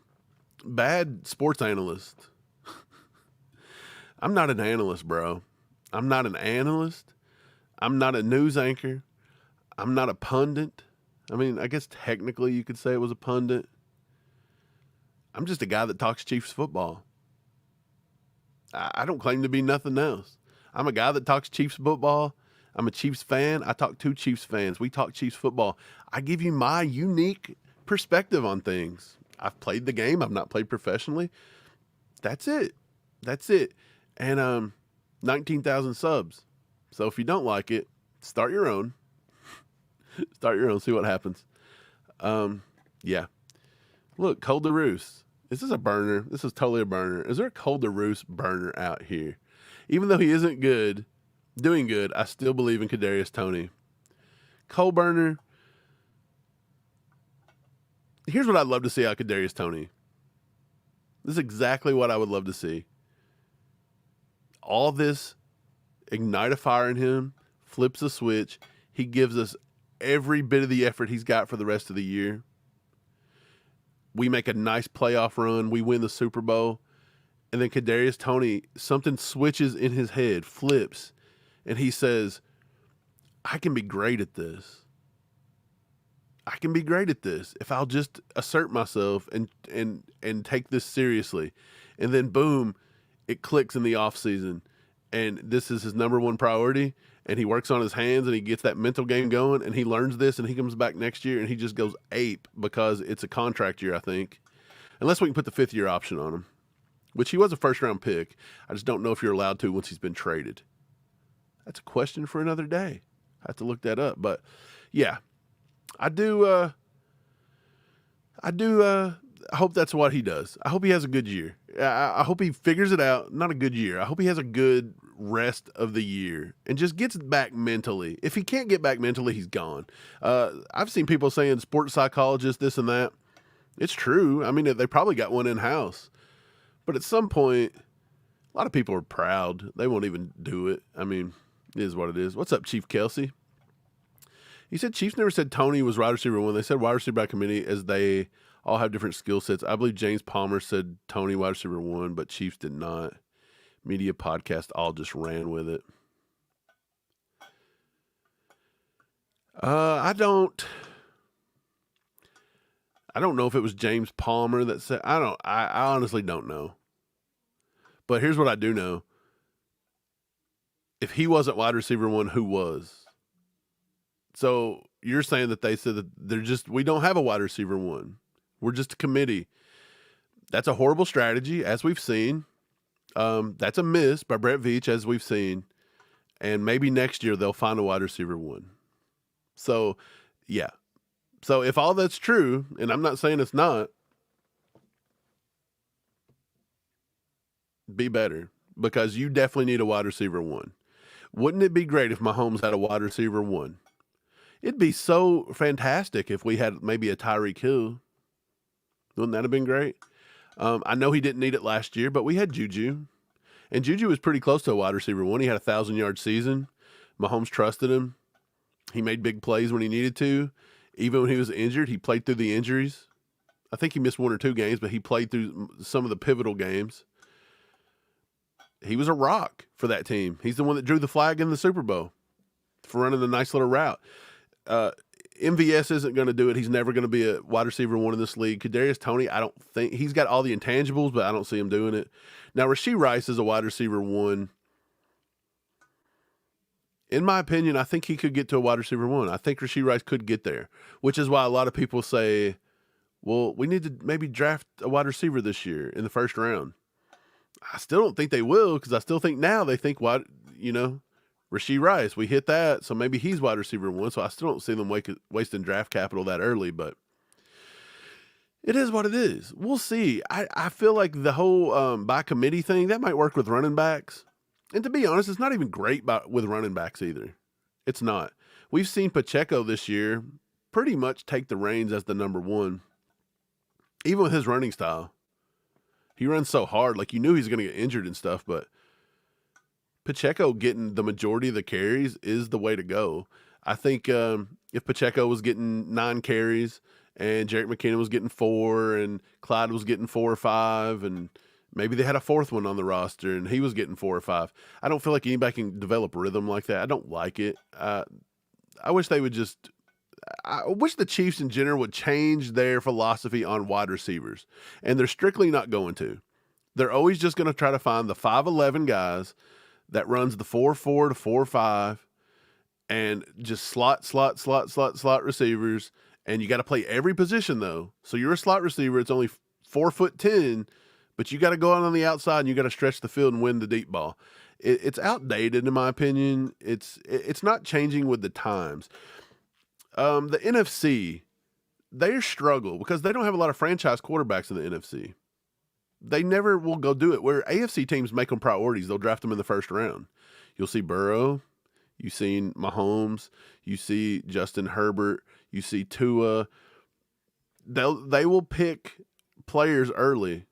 bad sports analysts. I'm not an analyst, bro. I'm not an analyst. I'm not a news anchor. I'm not a pundit. I mean, I guess technically you could say it was a pundit. I'm just a guy that talks Chiefs football. I don't claim to be nothing else. I'm a guy that talks Chiefs football. I'm a Chiefs fan. I talk to Chiefs fans. We talk Chiefs football. I give you my unique perspective on things. I've played the game. I've not played professionally. That's it. That's it. And 19,000 subs. So if you don't like it, start your own. Start your own, see what happens. Yeah. Look, Kadarius. Is this a burner? This is totally a burner. Is there a Kadarius burner out here? Even though he isn't good, doing good, I still believe in Kadarius Toney. Cole burner. Here's what I'd love to see out of Kadarius Toney. This is exactly what I would love to see. All this ignite a fire in him, flips a switch. He gives us every bit of the effort he's got for the rest of the year. We make a nice playoff run. We win the Super Bowl. And then Kadarius Toney, something switches in his head, flips, and he says, I can be great at this. I can be great at this if I'll just assert myself and take this seriously. And then boom, it clicks in the off season, and this is his number one priority, and he works on his hands and he gets that mental game going, and he learns this, and he comes back next year and he just goes ape because it's a contract year, I think. Unless we can put the 5th-year option on him, which he was a first-round pick. I just don't know if you're allowed to once he's been traded. That's a question for another day. I have to look that up. But, yeah, I hope that's what he does. I hope he has a good year. I hope he figures it out. Not a good year. I hope he has a good rest of the year and just gets back mentally. If he can't get back mentally, he's gone. I've seen people saying sports psychologist, this and that. It's true. I mean, they probably got one in-house. But at some point, a lot of people are proud. They won't even do it. I mean, it is what it is. What's up, Chief Kelsey? He said Chiefs never said Toney was wide receiver 1. They said wide receiver by committee as they all have different skill sets. I believe James Palmer said Toney wide receiver 1, but Chiefs did not. Media podcast all just ran with it. I don't know if it was James Palmer that said, I honestly don't know. But here's what I do know. If he wasn't wide receiver 1, who was? So you're saying that they said that we don't have a wide receiver 1. We're just a committee. That's a horrible strategy, as we've seen. That's a miss by Brett Veach, as we've seen. And maybe next year they'll find a wide receiver 1. So, yeah. So if all that's true, and I'm not saying it's not, be better, because you definitely need a wide receiver 1. Wouldn't it be great if Mahomes had a wide receiver 1? It'd be so fantastic if we had maybe a Tyreek Hill. Wouldn't that have been great? I know he didn't need it last year, but we had Juju. And Juju was pretty close to a wide receiver 1. He had a 1,000-yard season. Mahomes trusted him. He made big plays when he needed to. Even when he was injured, he played through the injuries. I think he missed 1 or 2 games, but he played through some of the pivotal games. He was a rock for that team. He's the one that drew the flag in the Super Bowl for running a nice little route. MVS isn't going to do it. He's never going to be a wide receiver 1 in this league. Kadarius Toney, I don't think he's got all the intangibles, but I don't see him doing it. Now, Rashee Rice is a wide receiver 1. In my opinion, I think he could get to a wide receiver 1. I think Rashee Rice could get there, which is why a lot of people say, well, we need to maybe draft a wide receiver this year in the first round. I still don't think they will, because I still think now they think, Rashee Rice, we hit that, so maybe he's wide receiver 1. So I still don't see them wasting draft capital that early, but it is what it is. We'll see. I feel like the whole by committee thing, that might work with running backs. And to be honest, it's not even great with running backs either. It's not. We've seen Pacheco this year pretty much take the reins as the number 1, even with his running style. He runs so hard, like you knew he's going to get injured and stuff, but Pacheco getting the majority of the carries is the way to go. I think if Pacheco was getting 9 carries and Jerick McKinnon was getting 4 and Clyde was getting 4 or 5 and maybe they had a 4th one on the roster and he was getting 4 or 5. I don't feel like anybody can develop rhythm like that. I don't like it. I wish they would I wish the Chiefs in general would change their philosophy on wide receivers. And they're strictly not going to. They're always just going to try to find the 5'11" guys that runs the 4-4 to 4-5 and just slot receivers. And you got to play every position though. So you're a slot receiver. It's only 4'10", but you got to go out on the outside and you got to stretch the field and win the deep ball. It's outdated in my opinion. It's not changing with the times. The NFC, they struggle because they don't have a lot of franchise quarterbacks in the NFC. They never will go do it. Where AFC teams make them priorities, they'll draft them in the first round. You'll see Burrow, you've seen Mahomes, you see Justin Herbert, you see Tua. They will pick players early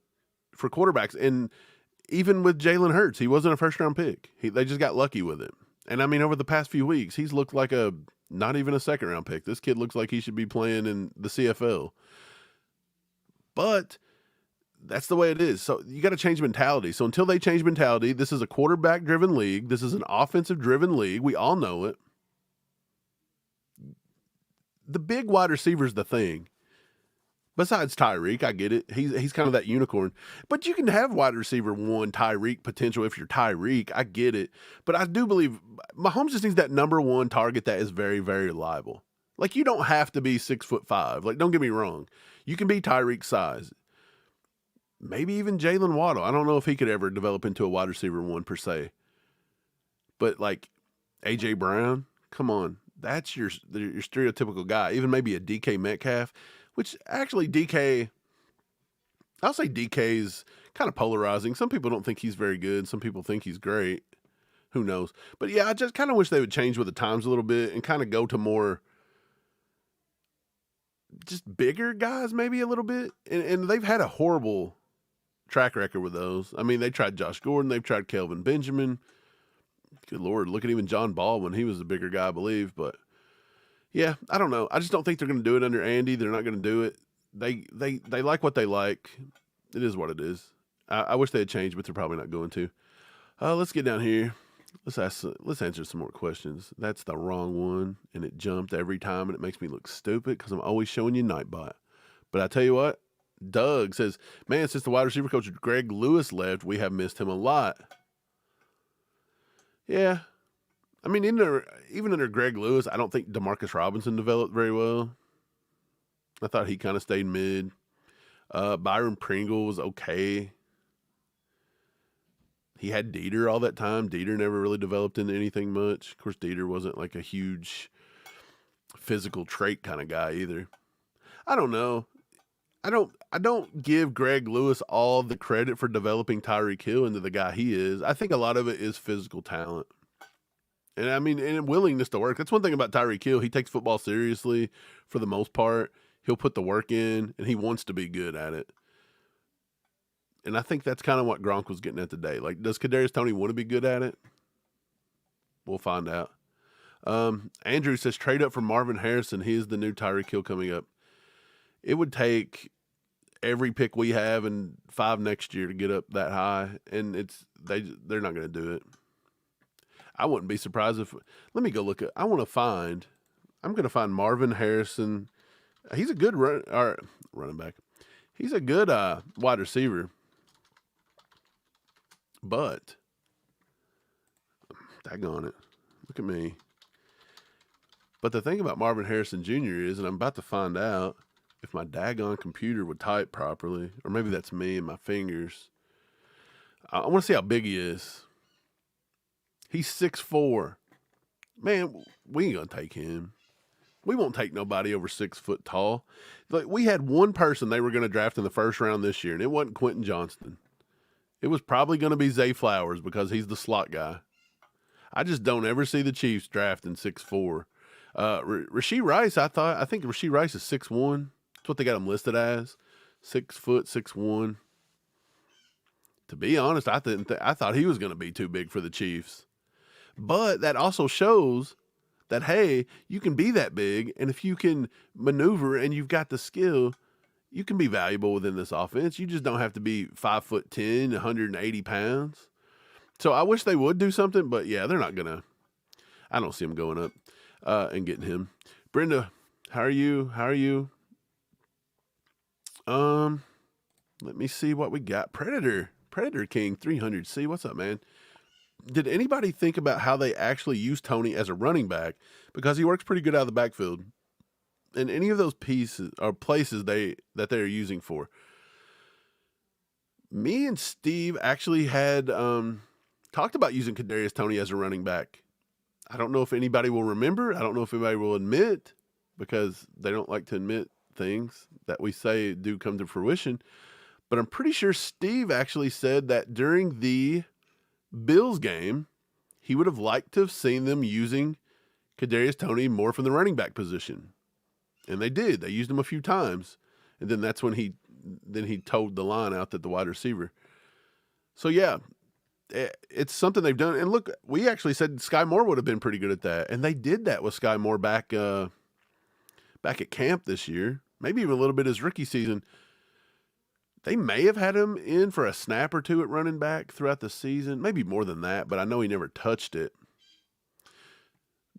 for quarterbacks. And even with Jalen Hurts, he wasn't a first-round pick. They just got lucky with it. And, I mean, over the past few weeks, he's looked like not even a second-round pick. This kid looks like he should be playing in the CFL. But that's the way it is. So you got to change mentality. So until they change mentality, this is a quarterback-driven league. This is an offensive-driven league. We all know it. The big wide receiver is the thing. Besides Tyreek, I get it. He's kind of that unicorn. But you can have wide receiver 1 Tyreek potential if you're Tyreek. I get it. But I do believe Mahomes just needs that number 1 target that is very, very reliable. Like, you don't have to be 6'5". Like, don't get me wrong. You can be Tyreek size. Maybe even Jalen Waddle. I don't know if he could ever develop into a wide receiver 1 per se. But like A.J. Brown, come on. That's your stereotypical guy. Even maybe a DK Metcalf. Which actually I'll say DK's kind of polarizing. Some people don't think he's very good. Some people think he's great. Who knows? But yeah, I just kind of wish they would change with the times a little bit and kind of go to more just bigger guys maybe a little bit. And they've had a horrible track record with those. I mean, they tried Josh Gordon. They've tried Kelvin Benjamin. Good Lord, look at even John Baldwin. He was the bigger guy, I believe, but yeah, I don't know. I just don't think they're going to do it under Andy. They're not going to do it. They like what they like. It is what it is. I wish they had changed, but they're probably not going to. Let's get down here. Let's answer some more questions. That's the wrong one, and it jumped every time, and it makes me look stupid because I'm always showing you Nightbot. But I tell you what, Doug says, man, since the wide receiver coach Greg Lewis left, we have missed him a lot. Yeah. I mean, even under Greg Lewis, I don't think Demarcus Robinson developed very well. I thought he kind of stayed mid. Byron Pringle was okay. He had Dieter all that time. Dieter never really developed into anything much. Of course, Dieter wasn't like a huge physical trait kind of guy either. I don't know. I don't give Greg Lewis all the credit for developing Tyreek Hill into the guy he is. I think a lot of it is physical talent. And I mean, and willingness to work. That's one thing about Tyreek Hill. He takes football seriously for the most part. He'll put the work in, and he wants to be good at it. And I think that's kind of what Gronk was getting at today. Like, does Kadarius Toney want to be good at it? We'll find out. Andrew says, trade up for Marvin Harrison. He is the new Tyreek Hill coming up. It would take every pick we have and 5 next year to get up that high, and they're not going to do it. I wouldn't be surprised if. Let me go look at. I'm going to find Marvin Harrison. He's a good running back. He's a good wide receiver. But, daggone it. Look at me. But the thing about Marvin Harrison Jr. is, and I'm about to find out if my daggone computer would type properly, or maybe that's me and my fingers. I want to see how big he is. He's 6'4". Man, we ain't going to take him. We won't take nobody over 6 foot tall. Like, we had one person they were going to draft in the first round this year, and it wasn't Quentin Johnston. It was probably going to be Zay Flowers because he's the slot guy. I just don't ever see the Chiefs drafting 6'4". Rashee Rice, I think Rashee Rice is 6'1". That's what they got him listed as. 6 foot, 6'1". To be honest, I thought he was going to be too big for the Chiefs. But that also shows that, hey, you can be that big, and if you can maneuver and you've got the skill, you can be valuable within this offense. You just don't have to be 5'10", 180 pounds. So I wish they would do something, but yeah, they're not going to. I don't see them going up and getting him. Brenda, how are you? Let me see what we got. Predator King 300C. What's up, man? Did anybody think about how they actually use Toney as a running back? Because he works pretty good out of the backfield. And any of those pieces or places that they're using for. Me and Steve actually had talked about using Kadarius Toney as a running back. I don't know if anybody will remember. I don't know if anybody will admit, because they don't like to admit things that we say do come to fruition. But I'm pretty sure Steve actually said that during the Bills game, he would have liked to have seen them using Kadarius Toney more from the running back position. And they did. They used him a few times. And then that's when he toed the line out at the wide receiver. So, yeah, it's something they've done. And look, we actually said Sky Moore would have been pretty good at that. And they did that with Sky Moore back at camp this year. Maybe even a little bit his rookie season. They may have had him in for a snap or two at running back throughout the season. Maybe more than that, but I know he never touched it.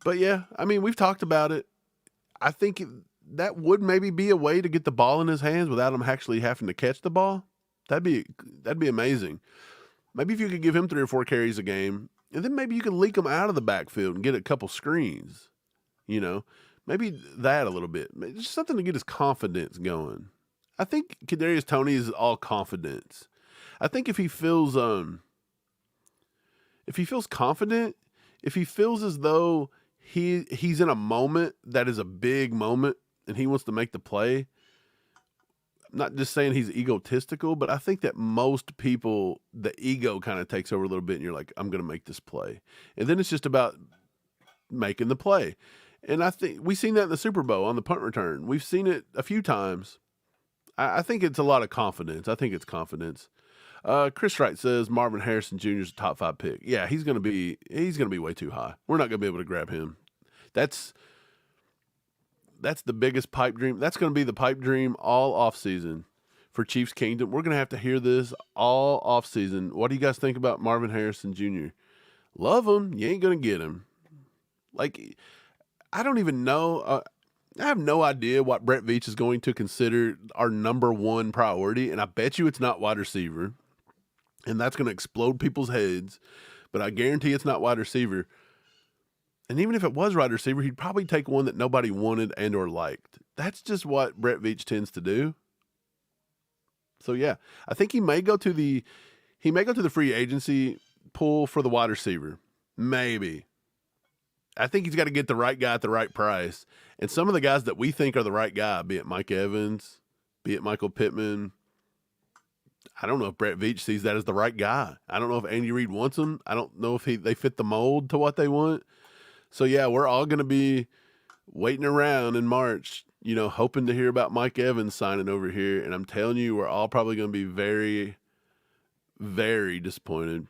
But, yeah, I mean, we've talked about it. I think that would maybe be a way to get the ball in his hands without him actually having to catch the ball. That'd be amazing. Maybe if you could give him 3 or 4 carries a game, and then maybe you can leak him out of the backfield and get a couple screens. Maybe that a little bit. Just something to get his confidence going. I think Kadarius Toney is all confidence. I think if he feels confident, if he feels as though he's in a moment that is a big moment and he wants to make the play, I'm not just saying he's egotistical, but I think that most people, the ego kind of takes over a little bit and you're like, I'm going to make this play. And then it's just about making the play. And I think we've seen that in the Super Bowl on the punt return. We've seen it a few times. I think it's a lot of confidence. I think it's confidence. Chris Wright says Marvin Harrison Jr. is a top 5 pick. Yeah, he's gonna be way too high. We're not gonna be able to grab him. That's the biggest pipe dream. That's gonna be the pipe dream all offseason for Chiefs Kingdom. We're gonna have to hear this all offseason. What do you guys think about Marvin Harrison Jr.? Love him. You ain't gonna get him. Like, I don't even know. I have no idea what Brett Veach is going to consider our number 1 priority, and I bet you it's not wide receiver, and that's going to explode people's heads, but I guarantee it's not wide receiver. And even if it was wide receiver, he'd probably take one that nobody wanted and or liked. That's just what Brett Veach tends to do. So yeah, I think he may go to the free agency pool for the wide receiver. Maybe. I think he's got to get the right guy at the right price. And some of the guys that we think are the right guy, be it Mike Evans, be it Michael Pittman, I don't know if Brett Veach sees that as the right guy. I don't know if Andy Reid wants him. I don't know if they fit the mold to what they want. So, yeah, we're all going to be waiting around in March, hoping to hear about Mike Evans signing over here. And I'm telling you, we're all probably going to be very, very disappointed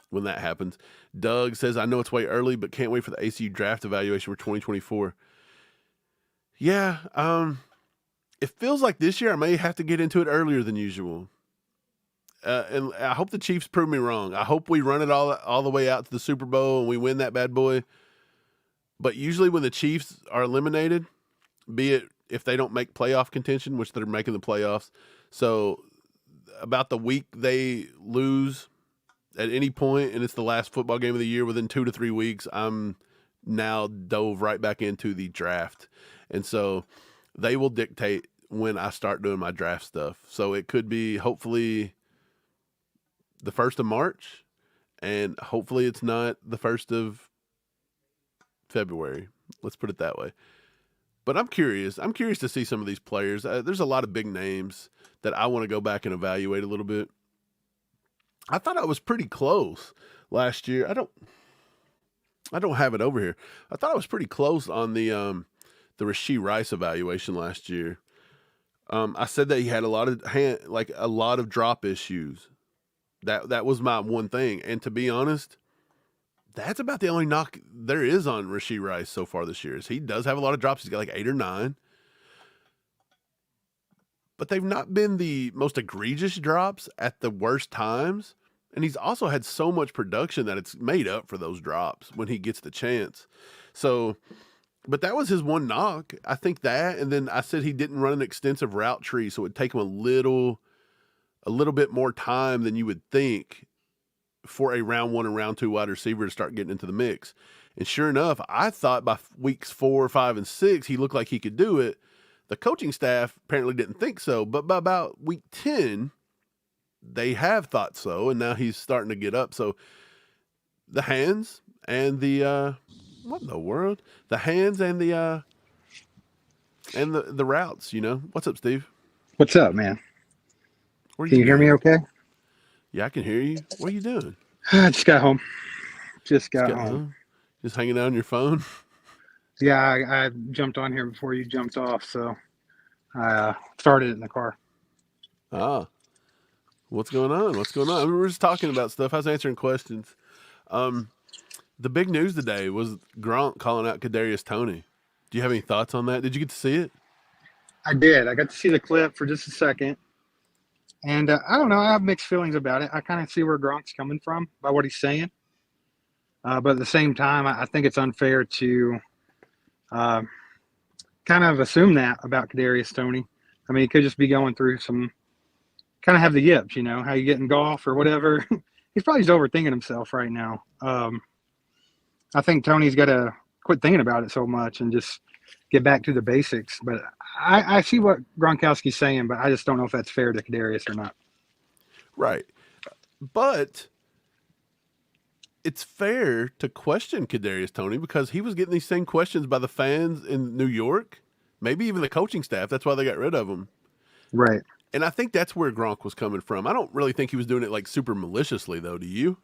when that happens. Doug says, I know it's way early, but can't wait for the ACU draft evaluation for 2024. Yeah, it feels like this year I may have to get into it earlier than usual. And I hope the Chiefs prove me wrong. I hope we run it all the way out to the Super Bowl and we win that bad boy. But usually when the Chiefs are eliminated, be it if they don't make playoff contention, which they're making the playoffs, so about the week they lose at any point, and it's the last football game of the year within 2 to 3 weeks, I'm now dove right back into the draft. And so they will dictate when I start doing my draft stuff. So it could be hopefully the 1st of March, and hopefully it's not the 1st of February. Let's put it that way. But I'm curious. I'm curious to see some of these players. There's a lot of big names that I want to go back and evaluate a little bit. I thought I was pretty close last year. I don't have it over here. I thought I was pretty close on the Rashee Rice evaluation last year. I said that he had a lot of drop issues. That was my one thing. And to be honest, that's about the only knock there is on Rashee Rice so far this year. Is he does have a lot of drops. He's got like 8 or 9. But they've not been the most egregious drops at the worst times. And he's also had so much production that it's made up for those drops when he gets the chance. So, but that was his one knock. I think that, and then I said he didn't run an extensive route tree, so it would take him a little bit more time than you would think for a round 1 and round 2 wide receiver to start getting into the mix. And sure enough, I thought by weeks 4, 5, and 6, he looked like he could do it. The coaching staff apparently didn't think so, but by about week 10, they have thought so, and now he's starting to get up. So the hands and the what in the world? The hands and the routes, What's up, Steve? What's up, man? Can you hear me okay? Yeah, I can hear you. What are you doing? I just got home. Just got home. Just hanging out on your phone? Yeah, I jumped on here before you jumped off, so I started it in the car. Ah. What's going on? I mean, we're just talking about stuff. I was answering questions. The big news today was Gronk calling out Kadarius Toney. Do you have any thoughts on that? Did you get to see it? I did. I got to see the clip for just a second. And I don't know. I have mixed feelings about it. I kind of see where Gronk's coming from by what he's saying. But at the same time, I think it's unfair to kind of assume that about Kadarius Toney. I mean, he could just be going through some kind of have the yips, you know, how you get in golf or whatever. He's probably just overthinking himself right now. I think Tony's got to quit thinking about it so much and just get back to the basics. But I see what Gronkowski's saying, but I just don't know if that's fair to Kadarius or not. Right. But it's fair to question Kadarius Toney because he was getting these same questions by the fans in New York, maybe even the coaching staff. That's why they got rid of him. Right. And I think that's where Gronk was coming from. I don't really think he was doing it like super maliciously, though. Do you?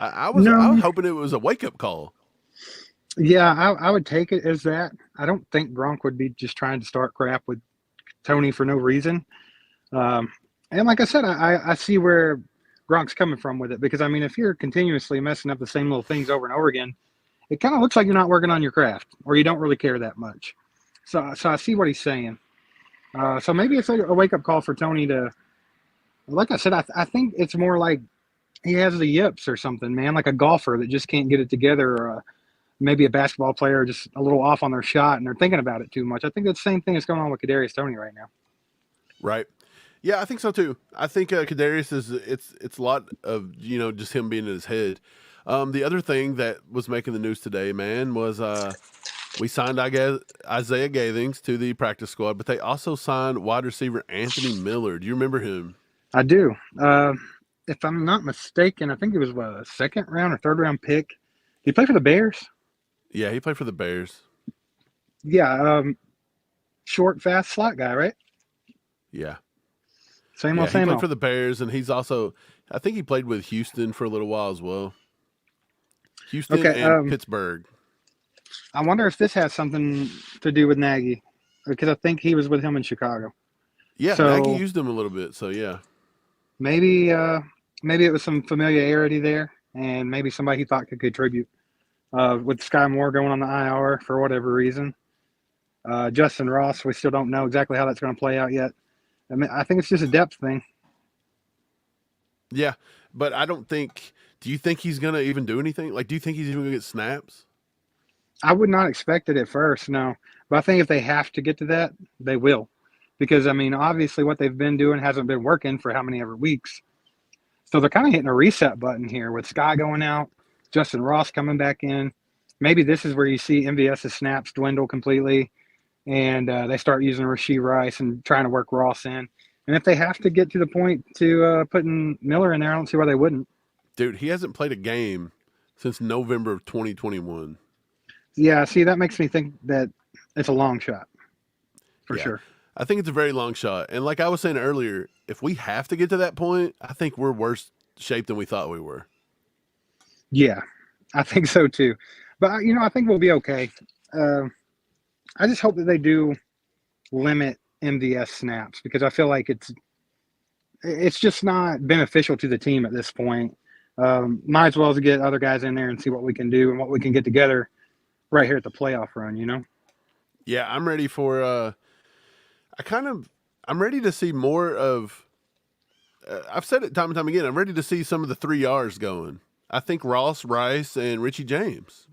I was hoping it was a wake-up call. Yeah, I would take it as that. I don't think Gronk would be just trying to start crap with Tony for no reason. And like I said, I see where Gronk's coming from with it because, I mean, if you're continuously messing up the same little things over and over again, it kind of looks like you're not working on your craft or you don't really care that much. So I see what he's saying. So maybe it's a wake-up call for Tony to, like I said, I think it's more like he has the yips or something, man, like a golfer that just can't get it together, or maybe a basketball player just a little off on their shot and they're thinking about it too much. I think that's the same thing that's going on with Kadarius Toney right now. Right. Yeah, I think so too. I think Kadarius it's a lot of, you know, just him being in his head. The other thing that was making the news today, man, was we signed Izaiah Gathings to the practice squad, but they also signed wide receiver Anthony Miller. Do you remember him? I do. If I'm not mistaken, I think it was a second round or third round pick. Did he play for the Bears? Yeah, he played for the Bears. Yeah. Short, fast slot guy, right? Yeah. Same old, he same played old. for the Bears, and he's also, I think he played with Houston for a little while as well. Houston and Pittsburgh. I wonder if this has something to do with Nagy, because I think he was with him in Chicago. Yeah, so Nagy used him a little bit, so yeah. Maybe it was some familiarity there, and maybe somebody he thought could contribute. With Sky Moore going on the IR for whatever reason. Justin Ross, we still don't know exactly how that's going to play out yet. I mean, I think it's just a depth thing. Yeah, but I don't think – do you think he's going to even do anything? Like, do you think he's even going to get snaps? I would not expect it at first, no. But I think if they have to get to that, they will. Because, I mean, obviously what they've been doing hasn't been working for how many ever weeks. So they're kind of hitting a reset button here with Sky going out, Justin Ross coming back in. Maybe this is where you see MVS's snaps dwindle completely, and they start using Rashee Rice and trying to work Ross in. And if they have to get to the point to putting Miller in there, I don't see why they wouldn't. Dude, he hasn't played a game since November of 2021. Yeah, see, that makes me think that it's a long shot, for sure. I think it's a very long shot. And like I was saying earlier, if we have to get to that point, I think we're worse shape than we thought we were. Yeah, I think so too. But, you know, I think we'll be okay. I just hope that they do limit MVS snaps because I feel like it's just not beneficial to the team at this point. Might as well as get other guys in there and see what we can do and what we can get together right here at the playoff run, you know? Yeah, I'm ready for I'm ready to see more of I've said it time and time again. I'm ready to see some of the 3 Rs going. I think Ross, Rice, and Richie James.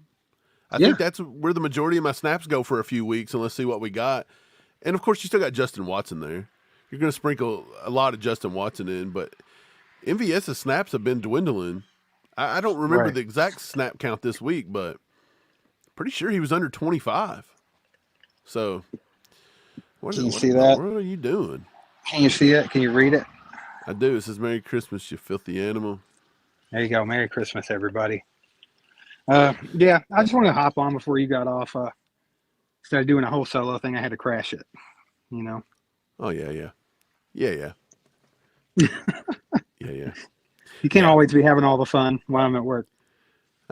I think that's where the majority of my snaps go for a few weeks, and let's see what we got. And, of course, you still got Justin Watson there. You're going to sprinkle a lot of Justin Watson in, but MVS's snaps have been dwindling. I don't remember the exact snap count this week, but pretty sure he was under 25. So, what are you doing? Can you see it? Can you read it? I do. It says, "Merry Christmas, you filthy animal." There you go. Merry Christmas, everybody. Yeah, I just wanted to hop on before you got off. Instead of doing a whole solo thing, I had to crash it, you know? Oh, yeah. Yeah. You can't always be having all the fun while I'm at work.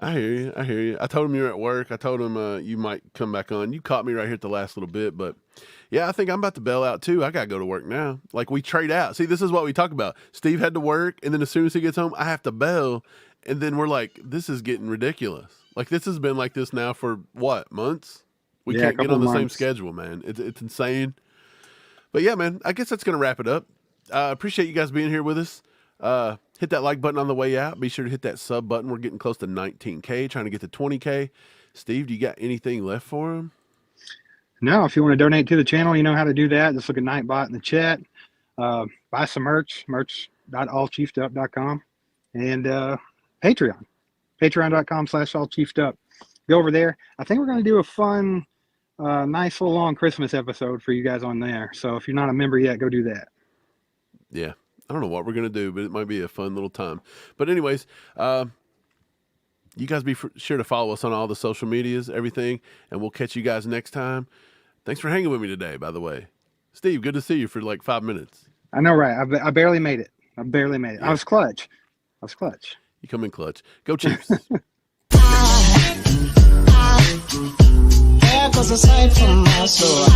I hear you. I told him you were at work. I told him you might come back on. You caught me right here at the last little bit, but yeah, I think I'm about to bail out too. I got to go to work now. Like, we trade out. See, this is what we talk about. Steve had to work, and then as soon as he gets home, I have to bail, and then we're like, this is getting ridiculous. Like, this has been like this now for what, months? We can't get on the same schedule, man. It's insane. But yeah, man, I guess that's going to wrap it up. I appreciate you guys being here with us. Hit that like button on the way out. Be sure to hit that sub button. We're getting close to 19K, trying to get to 20K. Steve, do you got anything left for him? No, if you want to donate to the channel, you know how to do that. Just look at Nightbot in the chat. Buy some merch.allchiefedup.com, and Patreon, patreon.com/allchiefedup. Go over there. I think we're going to do a fun, nice little long Christmas episode for you guys on there. So if you're not a member yet, go do that. Yeah. I don't know what we're going to do, but it might be a fun little time. But anyways, you guys be sure to follow us on all the social medias, everything, and we'll catch you guys next time. Thanks for hanging with me today, by the way. Steve, good to see you for like 5 minutes. I know, right? I barely made it. Yeah. I was clutch. You come in clutch. Go Chiefs. There goes a sight from my soul.